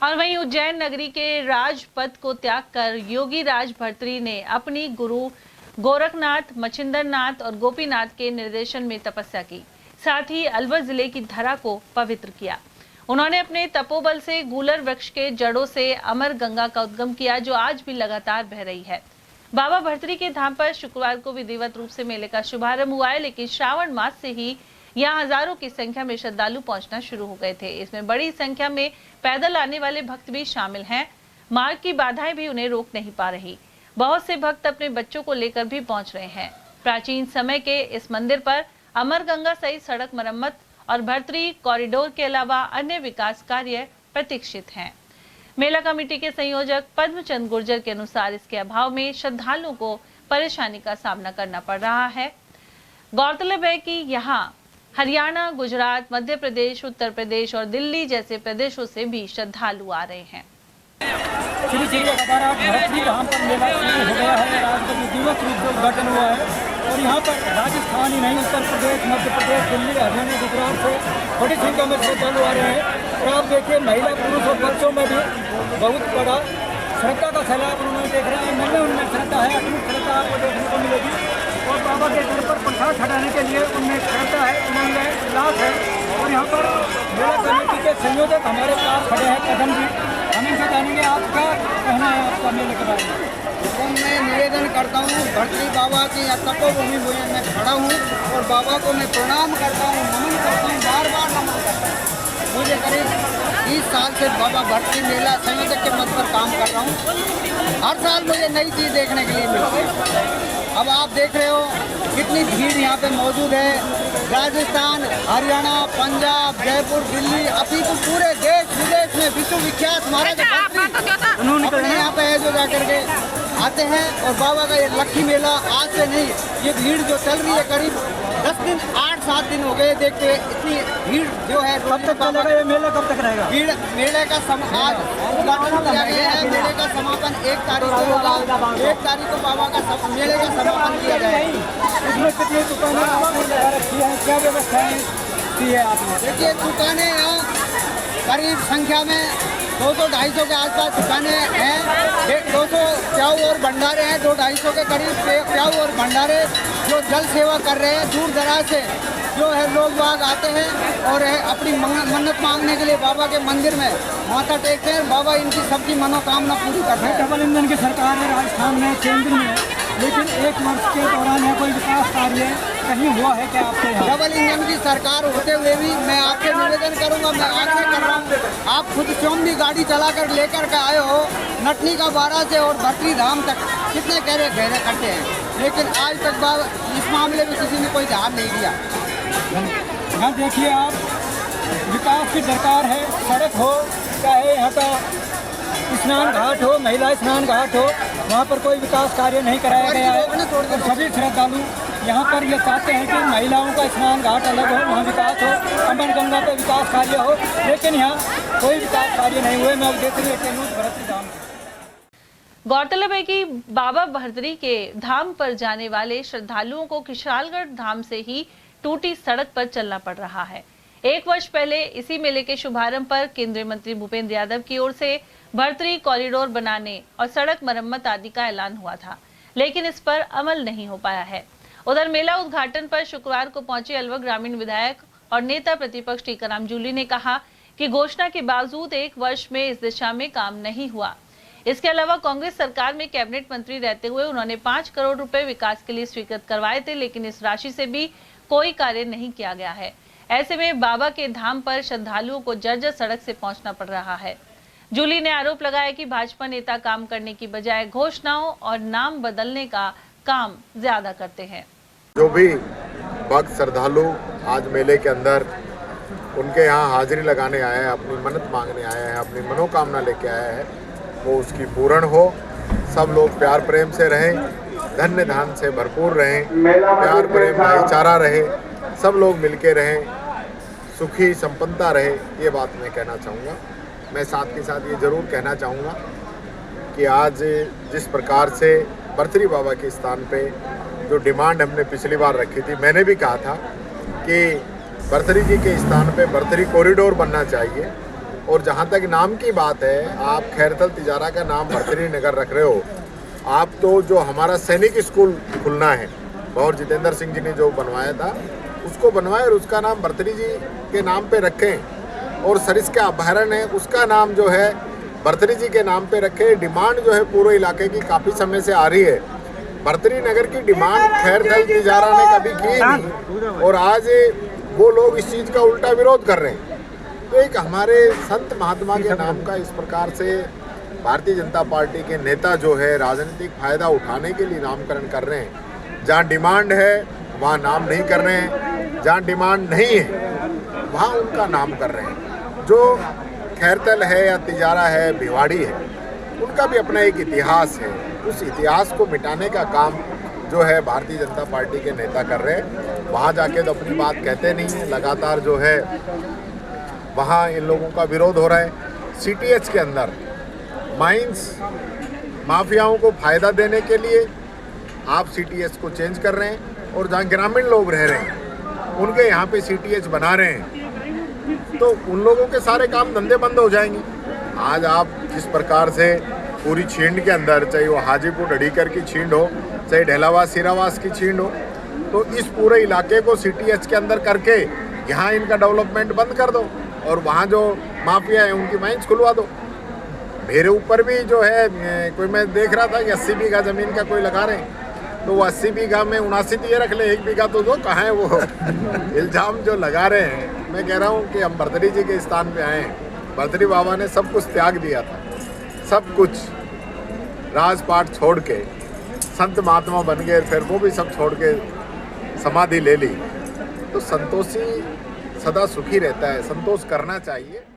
और वहीं उज्जैन नगरी के राजपथ को त्याग कर योगी राज भर्तृ ने अपनी गुरु गोरखनाथ, मच्छिंद्रनाथ और गोपीनाथ के निर्देशन में तपस्या की। साथ ही अलवर जिले की धरा को पवित्र किया। उन्होंने अपने तपोबल से गूलर वृक्ष के जड़ों से अमर गंगा का उद्गम किया, जो आज भी लगातार बह रही है। बाबा भर्तृ के धाम पर शुक्रवार को विधिवत रूप से मेले का शुभारंभ हुआ है, लेकिन श्रावण मास से ही यहाँ हजारों की संख्या में श्रद्धालु पहुंचना शुरू हो गए थे। इसमें बड़ी संख्या में पैदल आने वाले भक्त भी शामिल हैं। मार्ग की बाधाएं भी उन्हें रोक नहीं पा रही। बहुत से भक्त अपने बच्चों को लेकर भी पहुंच रहे हैं। प्राचीन समय के इस मंदिर पर अमर गंगा सहित सड़क मरम्मत और भर्तृ कॉरिडोर के अलावा अन्य विकास कार्य प्रतीक्षित हैं। मेला कमेटी के संयोजक पद्मचंद गुर्जर के अनुसार इसके अभाव में श्रद्धालुओं को परेशानी का सामना करना पड़ रहा है। गौरतलब है कि यहाँ हरियाणा, गुजरात, मध्य प्रदेश, उत्तर प्रदेश और दिल्ली जैसे प्रदेशों से भी श्रद्धालु आ रहे हैं। श्री श्री अखाड़ा भर्तृ धाम पर मेला शुरू हो गया है। आज का विधिवत रूप से उद्घाटन हुआ है और यहाँ पर राजस्थान ही नहीं, उत्तर प्रदेश, मध्य प्रदेश, दिल्ली, हरियाणा, गुजरात से बड़ी संख्या में श्रद्धालु आ रहे हैं। और आप देखिए, महिला, पुरुष और बच्चों में भी बहुत बड़ा श्रद्धा का सैलाब उन्होंने देख रहे हैं। मन में उनमें श्रद्धा है, अपनी श्रद्धा आपको देखने को मिलेगी। और बाबा के दर पर प्रसाद चढ़ाने के लिए उनमें श्रद्धा है, उनमें उल्लास है। और यहाँ पर मेला कमेटी के संयोजक हमारे पास खड़े हैं, कदम जी, हम इनसे जानेंगे आपका कहना है आपका मेले के बारे में। तो मैं निवेदन करता हूँ, भर्तृ बाबा की तपोभूमि में मैं खड़ा हूँ और बाबा को मैं प्रणाम करता हूँ, नमन करता हूँ, बार बार नमन करता हूँ। मुझे करीब 30 साल से बाबा भर्तृ मेला संयोजक के पद पर काम कर रहा हूँ। हर साल मुझे नई चीज़ देखने के लिए मिलती है। अब आप देख रहे हो कितनी भीड़ यहाँ पे मौजूद है। राजस्थान, हरियाणा, पंजाब, जयपुर, दिल्ली, अभी तो पूरे देश विदेश में विश्व विख्यात महाराज अपने यहाँ पे है जो जाकर के आते हैं। और बाबा का ये लक्की मेला आज से नहीं, ये भीड़ जो चल रही है करीब 10 दिन, 8-7 दिन हो गए देखते हुए। इतनी भीड़ जो है, कब तक चलेगा ये मेला, कब तक रहेगा? भीड़ मेले का आज उद्घाटन किया गया है। मेले का समापन 1 तारीख को होगा। 1 तारीख को बाबा का मेले का समापन किया जाएगा। इसमें कितनी दुकानें आपने लगा रखी है, क्या व्यवस्थाएं की है आपने? देखिए, दुकानें यहाँ करीब संख्या में 200-250 के आसपास दुकानें हैं। 200 प्याऊ और भंडारे हैं, 200-250 के करीब प्याऊ और भंडारे जो जल सेवा कर रहे हैं। दूर दराज से जो है लोग बाग आते हैं और अपनी मन्नत मांगने के लिए बाबा के मंदिर में माथा टेकते हैं। बाबा इनकी सबकी मनोकामना पूरी करते हैं। डबल इंजन की सरकार है राजस्थान में, केंद्र में, लेकिन 1 वर्ष के दौरान है कोई विकास कार्य कहीं हुआ है क्या आपके यहाँ? डबल इंजन की सरकार होते हुए भी मैं आपसे निवेदन करूंगा, मैं आग्रह कर रहा हूँ, आप खुद स्वयं भी गाड़ी चलाकर लेकर के आए हो नटनी का 12 से और भर्तृ धाम तक कितने घेरे करते हैं, लेकिन आज तक इस मामले में किसी ने कोई ध्यान नहीं दिया। यहाँ देखिए आप, विकास की दरकार है। सड़क हो, चाहे यहाँ का स्नान घाट हो, महिला स्नान घाट हो, वहाँ पर कोई विकास कार्य नहीं कराया गया है। और सभी श्रद्धालु यहाँ पर ये चाहते हैं कि महिलाओं का स्नान घाट अलग हो, वहाँ विकास हो, अमर गंगा पे विकास कार्य हो, लेकिन यहाँ कोई विकास कार्य नहीं हुए। मैं देख रही हूँ भर्तृ धाम। गौरतलब है कि बाबा भर्तृ के धाम पर जाने वाले श्रद्धालुओं को किशालगढ़ धाम से ही टूटी सड़क पर चलना पड़ रहा है। 1 वर्ष पहले इसी मेले के शुभारंभ पर केंद्रीय मंत्री भूपेंद्र यादव की ओर से भर्तृ कॉरिडोर बनाने और सड़क मरम्मत आदि का ऐलान हुआ था, लेकिन इस पर अमल नहीं हो पाया है। उधर मेला उद्घाटन पर शुक्रवार को पहुंचे अलवर ग्रामीण विधायक और नेता प्रतिपक्ष टीकाराम जूली ने कहा कि घोषणा के बावजूद 1 वर्ष में इस दिशा में काम नहीं हुआ। इसके अलावा कांग्रेस सरकार में कैबिनेट मंत्री रहते हुए उन्होंने 5 करोड़ रुपए विकास के लिए स्वीकृत करवाए थे, लेकिन इस राशि से भी कोई कार्य नहीं किया गया है। ऐसे में बाबा के धाम पर श्रद्धालुओं को जर्जर सड़क से पहुंचना पड़ रहा है। जूली ने आरोप लगाया कि भाजपा नेता काम करने की बजाय घोषणाओं और नाम बदलने का काम ज्यादा करते हैं। जो भी भक्त श्रद्धालु आज मेले के अंदर उनके यहाँ हाजिरी लगाने आए हैं, अपनी मन्नत मांगने आए हैं, अपनी मनोकामना लेके आए हैं, वो उसकी पूर्ण हो। सब लोग प्यार प्रेम से रहें, धन्य धान से भरपूर रहें, प्यार प्रेम भाईचारा रहे, सब लोग मिलके रहें, सुखी संपन्नता रहे, ये बात मैं कहना चाहूँगा। मैं साथ के साथ ये ज़रूर कहना चाहूँगा कि आज जिस प्रकार से भर्तृ बाबा के स्थान पे जो डिमांड हमने पिछली बार रखी थी, मैंने भी कहा था कि भर्तृ जी के स्थान पे भर्तृ कॉरिडोर बनना चाहिए और जहाँ तक नाम की बात है, आप खैरथल तिजारा का नाम भर्तरी नगर रख रहे हो। आप तो जो हमारा सैनिक स्कूल खुलना है, और जितेंद्र सिंह जी ने जो बनवाया था उसको बनवाए और उसका नाम भर्तरी जी के नाम पे रखें। और सरिस का अभयारण्य है, उसका नाम जो है भर्तरी जी के नाम पे रखें। डिमांड जो है पूरे इलाके की काफ़ी समय से आ रही है। भर्तरी नगर की डिमांड खैरथल तिजारा ने कभी की नहीं, और आज वो लोग इस चीज़ का उल्टा विरोध कर रहे हैं। तो एक हमारे संत महात्मा के नाम का इस प्रकार से भारतीय जनता पार्टी के नेता जो है राजनीतिक फायदा उठाने के लिए नामकरण कर रहे हैं। जहाँ डिमांड है वहाँ नाम नहीं कर रहे हैं, जहाँ डिमांड नहीं है वहाँ उनका नाम कर रहे हैं। जो खैरथल है या तिजारा है, भिवाड़ी है, उनका भी अपना एक इतिहास है। उस इतिहास को मिटाने का काम जो है भारतीय जनता पार्टी के नेता कर रहे हैं। वहाँ जाके तो अपनी बात कहते नहीं हैं, लगातार जो है वहाँ इन लोगों का विरोध हो रहा है। CTH के अंदर माइंस माफियाओं को फ़ायदा देने के लिए आप CTH को चेंज कर रहे हैं, और जहाँ ग्रामीण लोग रह रहे हैं उनके यहाँ पे CTH बना रहे हैं, तो उन लोगों के सारे काम धंधे बंद हो जाएंगे। आज आप जिस प्रकार से पूरी छींड के अंदर, चाहे वो हाजीपुर ढड़ीकर की छींड हो, चाहे ढेलावास सिरावास की छींड हो, तो इस पूरे इलाके को CTH के अंदर करके यहाँ इनका डेवलपमेंट बंद कर दो, और वहाँ जो माफिया है उनकी माइंस खुलवा दो। मेरे ऊपर भी जो है कोई, मैं देख रहा था कि 80 बीघा ज़मीन का कोई लगा रहे हैं, तो वो 80 बीघा में 79 ये रख ले, 1 बीघा तो दो। कहाँ है वो इल्ज़ाम जो लगा रहे हैं। मैं कह रहा हूँ कि हम भर्तरी जी के स्थान पे आए हैं। भर्तरी बाबा ने सब कुछ त्याग दिया था, सब कुछ राजपाट छोड़ के संत महात्मा बन गए, फिर वो भी सब छोड़ के समाधि ले ली। तो संतोषी सदा सुखी रहता है, संतोष करना चाहिए।